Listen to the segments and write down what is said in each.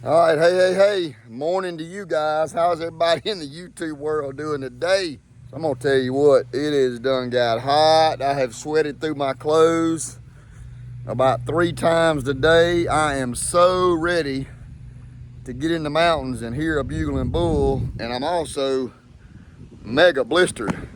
All right, hey. Morning to you guys. How's everybody in the YouTube world doing today? So I'm gonna tell you what, it is done got hot. I have sweated through my clothes about 3 times today. I am so ready to get in the mountains and hear a bugling bull, and I'm also mega blistered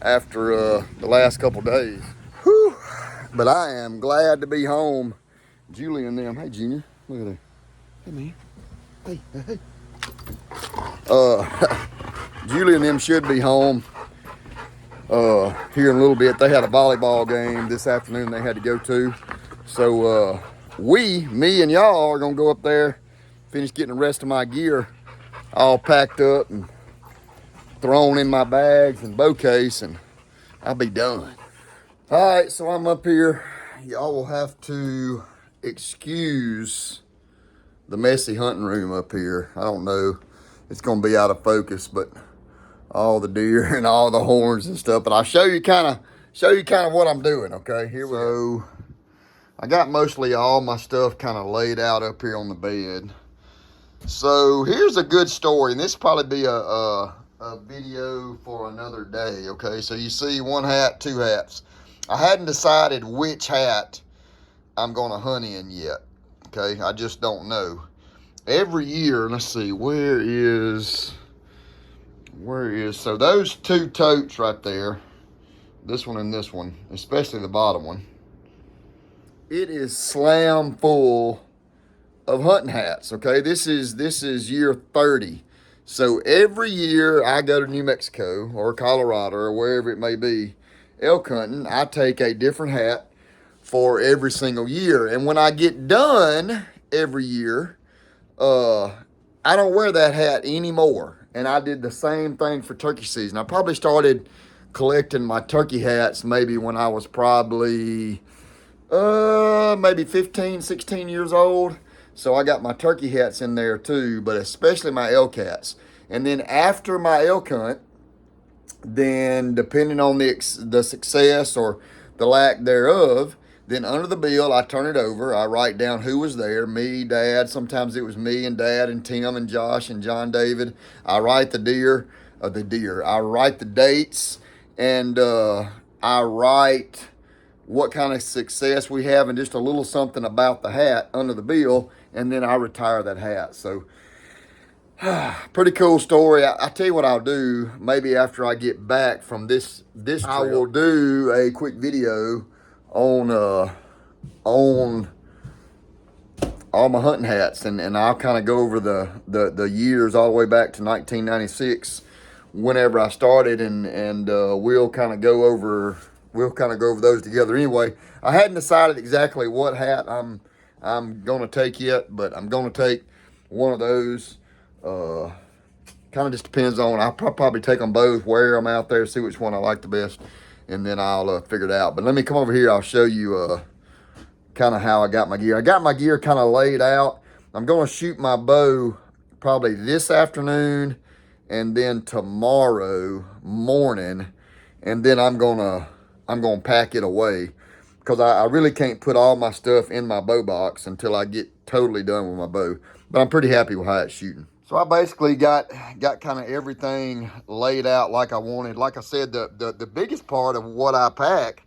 after the last couple days. Whew. But I am glad to be home. Julie and them, hey Junior, look at her. Hey man, hey. Julie and them should be home here in a little bit. They had a volleyball game this afternoon they had to go to. So me and y'all are gonna go up there, finish getting the rest of my gear all packed up and thrown in my bags and bow case, and I'll be done. All right, so I'm up here. Y'all will have to excuse the messy hunting room up here. I don't know, it's gonna be out of focus, but all the deer and all the horns and stuff. But I'll show you kind of what I'm doing. Okay, here we go. I got mostly all my stuff kind of laid out up here on the bed. So here's a good story, and this will probably be a video for another day. Okay, so you see one hat, two hats. I hadn't decided which hat I'm gonna hunt in yet. Okay, I just don't know. Every year, let's see, where is, so those two totes right there, this one and this one, especially the bottom one, it is slam full of hunting hats. Okay, this is year 30. So every year I go to New Mexico or Colorado or wherever it may be elk hunting, I take a different hat for every single year. And when I get done every year, I don't wear that hat anymore. And I did the same thing for turkey season. I probably started collecting my turkey hats maybe when I was probably maybe 15, 16 years old. So I got my turkey hats in there too, but especially my elk hats. And then after my elk hunt, then depending on the success or the lack thereof, then under the bill, I turn it over. I write down who was there, me, Dad. Sometimes it was me and Dad and Tim and Josh and John David. I write the deer. I write the dates, and I write what kind of success we have and just a little something about the hat under the bill, and then I retire that hat. So pretty cool story. I tell you what I'll do, maybe after I get back from this trip, I will do a quick video on all my hunting hats, and I'll kind of go over the years all the way back to 1996 whenever I started, and we'll kind of go over those together. Anyway, I hadn't decided exactly what hat I'm gonna take yet, but I'm gonna take one of those. Kind of just depends on, I'll probably take them both, wear them out there, see which one I like the best, and then I'll figure it out. But let me come over here. I'll show you kind of how I got my gear. I got my gear kind of laid out. I'm going to shoot my bow probably this afternoon and then tomorrow morning, and then I'm gonna pack it away, because I really can't put all my stuff in my bow box until I get totally done with my bow. But I'm pretty happy with how it's shooting. So I basically got kind of everything laid out like I wanted. Like I said, the biggest part of what I pack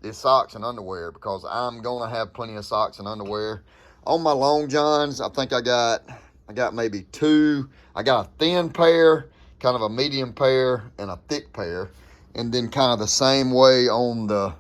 is socks and underwear, because I'm gonna have plenty of socks and underwear. On my long johns, I think I got maybe two. I got a thin pair, kind of a medium pair, and a thick pair. And then kind of the same way on the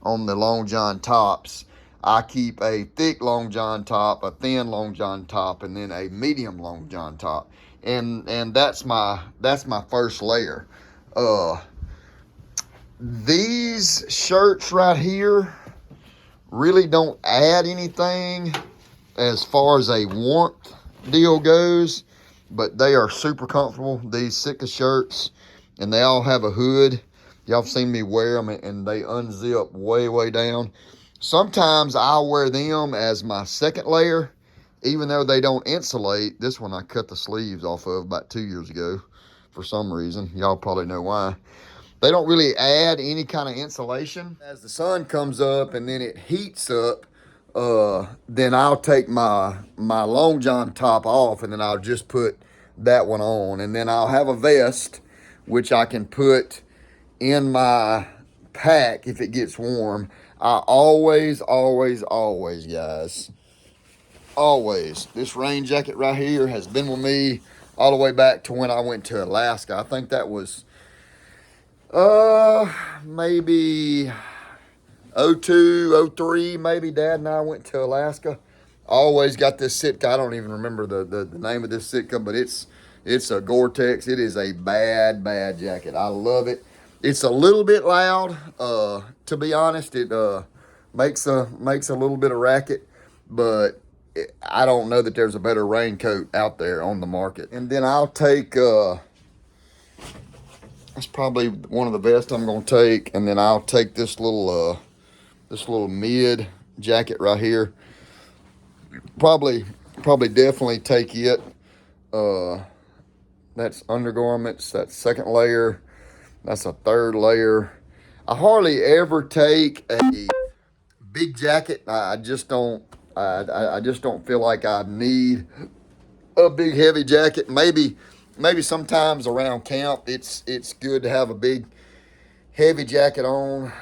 long john tops. I keep a thick long john top, a thin long john top, and then a medium long john top. And that's my first layer. These shirts right here really don't add anything as far as a warmth deal goes, but they are super comfortable, these Sitka shirts, and they all have a hood. Y'all have seen me wear them, and they unzip way down. Sometimes I'll wear them as my second layer, even though they don't insulate. This one I cut the sleeves off of about 2 years ago for some reason. Y'all probably know why. They don't really add any kind of insulation. As the sun comes up and then it heats up, then I'll take my long john top off, and then I'll just put that one on, and then I'll have a vest which I can put in my pack if it gets warm. I always, guys, always, this rain jacket right here has been with me all the way back to when I went to Alaska. I think that was maybe '02, '03, maybe. Dad and I went to Alaska. Always got this Sitka. I don't even remember the name of this Sitka, but it's a Gore-Tex. It is a bad jacket. I love it. It's a little bit loud. To be honest, it makes a little bit of racket, but I don't know that there's a better raincoat out there on the market. And then I'll take that's probably one of the best I'm gonna take. And then I'll take this little mid jacket right here. Probably definitely take it. That's undergarments. That's second layer. That's a third layer. I hardly ever take a big jacket. I just don't feel like I need a big heavy jacket. Maybe sometimes around camp it's good to have a big heavy jacket on.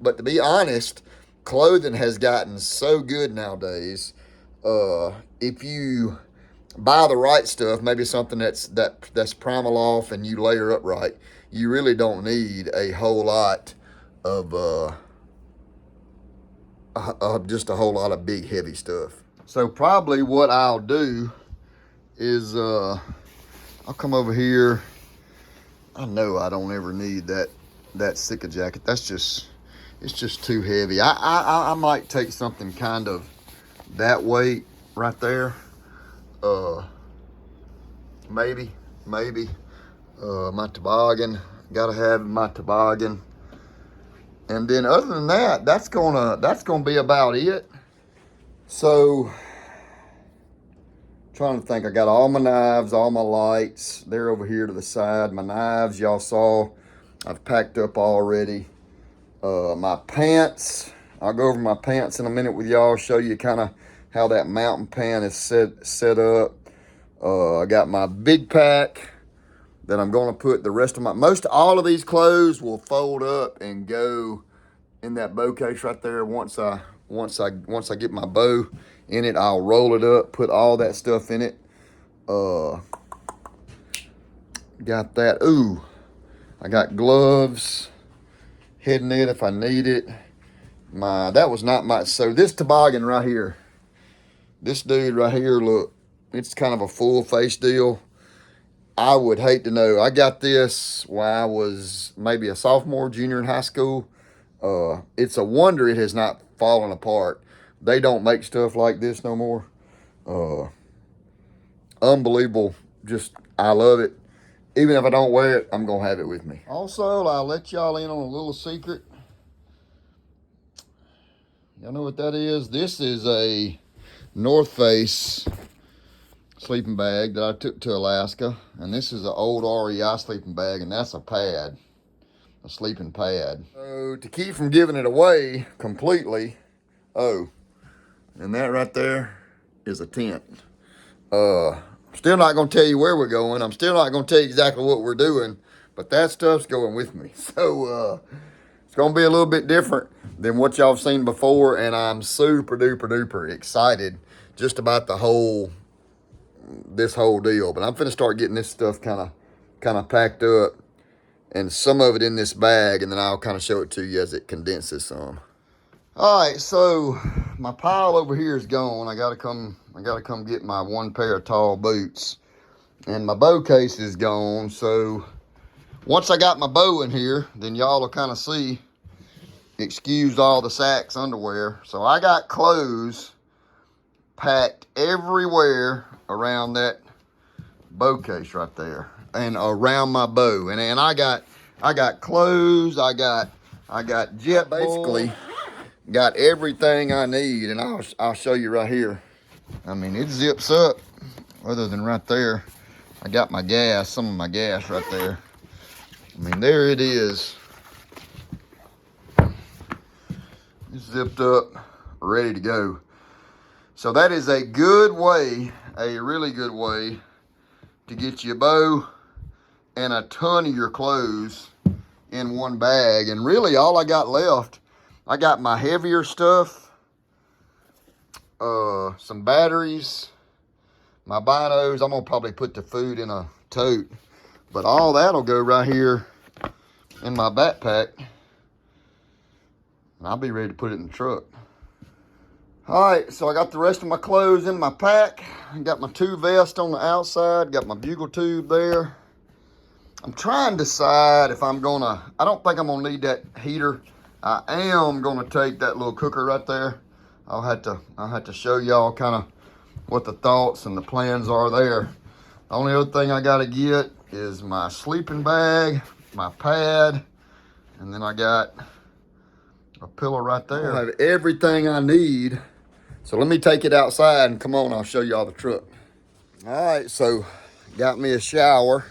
But to be honest, clothing has gotten so good nowadays. If you buy the right stuff, maybe something that's primal off and you layer up right, you really don't need a whole lot of just a whole lot of big heavy stuff. So probably what I'll do is I'll come over here. I know I don't ever need that Sitka jacket. It's just too heavy. I might take something kind of that weight right there. Maybe my toboggan. Gotta have my toboggan. And then other than that, that's gonna be about it. So trying to think, I got all my knives, all my lights. They're over here to the side. My knives, y'all saw, I've packed up already. My pants, I'll go over my pants in a minute with y'all, show you kind of how that mountain pant is set up. I got my big pack that I'm going to put the rest of all of these clothes will fold up and go in that bow case right there. Once I get my bow in it, I'll roll it up, put all that stuff in it. Got that. Ooh, I got gloves, head net if I need it. That was not my, so this toboggan right here, this dude right here, look, it's kind of a full face deal. I would hate to know. I got this when I was maybe a sophomore, junior in high school. It's a wonder it has not fallen apart. They don't make stuff like this no more. Unbelievable. Just, I love it. Even if I don't wear it, I'm going to have it with me. Also, I'll let y'all in on a little secret. Y'all know what that is? This is a North Face sleeping bag that I took to Alaska. And this is an old REI sleeping bag, and that's a pad. A sleeping pad. So to keep from giving it away completely, and that right there is a tent. Still not going to tell you where we're going. I'm still not going to tell you exactly what we're doing, but that stuff's going with me. So it's going to be a little bit different than what y'all have seen before, and I'm super duper excited just about this whole deal. But I'm finna start getting this stuff kind of packed up, and some of it in this bag, and then I'll kind of show it to you as it condenses some. All right, so my pile over here is gone. I gotta come get my one pair of tall boots, and my bow case is gone. So once I got my bow in here, then y'all will kind of see. Excuse all the Saks underwear. So I got clothes packed everywhere around that bow case right there, and around my bow. And I got clothes. I got jet, basically got everything I need, and I'll show you right here. I mean, it zips up. Other than right there, I got my gas, some of my gas right there. I mean, there it is. It's zipped up ready to go. So that is a good way, a really good way to get you a bow and a ton of your clothes in one bag. And really all I got left, I got my heavier stuff, some batteries, my binos. I'm gonna probably put the food in a tote, but all that'll go right here in my backpack, and I'll be ready to put it in the truck. All right, so I got the rest of my clothes in my pack. I got my 2 vests on the outside, got my bugle tube there. I'm trying to decide if I'm gonna, I don't think I'm gonna need that heater. I am gonna take that little cooker right there. I'll have to show y'all kind of what the thoughts and the plans are there. The only other thing I gotta get is my sleeping bag, my pad, and then I got a pillow right there. I have everything I need. So let me take it outside and come on, I'll show y'all the truck. All right, so got me a shower.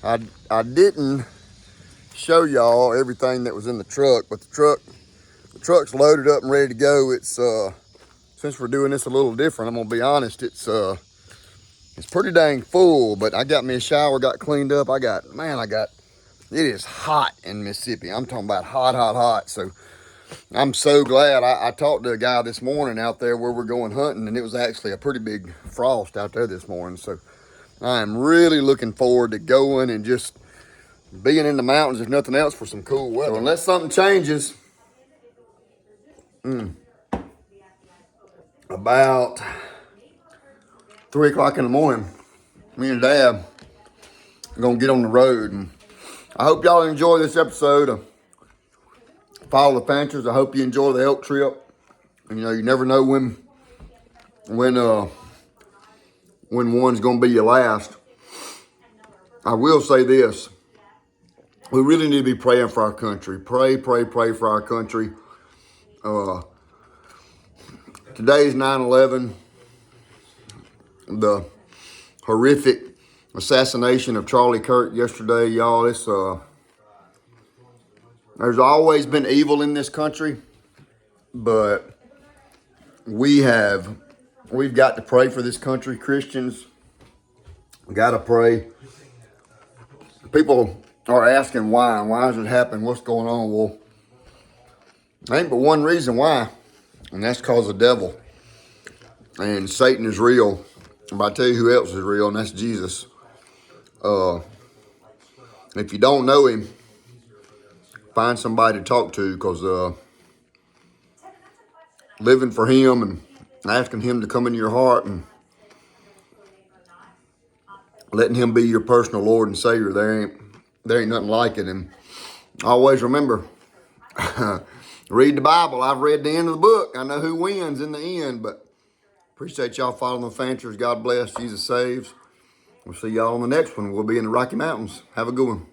I didn't show y'all everything that was in the truck, but the truck's loaded up and ready to go. It's since we're doing this a little different, I'm gonna be honest, it's pretty dang full, but I got me a shower, got cleaned up. It is hot in Mississippi. I'm talking about hot, hot, hot. So I'm so glad. I talked to a guy this morning out there where we're going hunting, and it was actually a pretty big frost out there this morning. So I am really looking forward to going and just being in the mountains, if nothing else, for some cool weather. So unless something changes, about 3 o'clock in the morning, me and Dad are gonna get on the road. And I hope y'all enjoy this episode of Follow the Fanchers. I hope you enjoy the elk trip. And, you know, you never know when one's gonna be your last. I will say this. We really need to be praying for our country. Pray for our country. Today's 9/11, the horrific assassination of Charlie Kirk yesterday, y'all. There's always been evil in this country, but we've got to pray for this country. Christians, we got to pray. People are asking why. Why does it happen? What's going on? Well, there ain't but one reason why, and that's because the devil. And Satan is real. But I tell you who else is real, and that's Jesus. If you don't know him, find somebody to talk to, because living for him and asking him to come into your heart and letting him be your personal Lord and Savior, there ain't nothing like it. And always remember, read the Bible. I've read the end of the book. I know who wins in the end, but appreciate y'all following the Fanchers. God bless. Jesus saves. We'll see y'all on the next one. We'll be in the Rocky Mountains. Have a good one.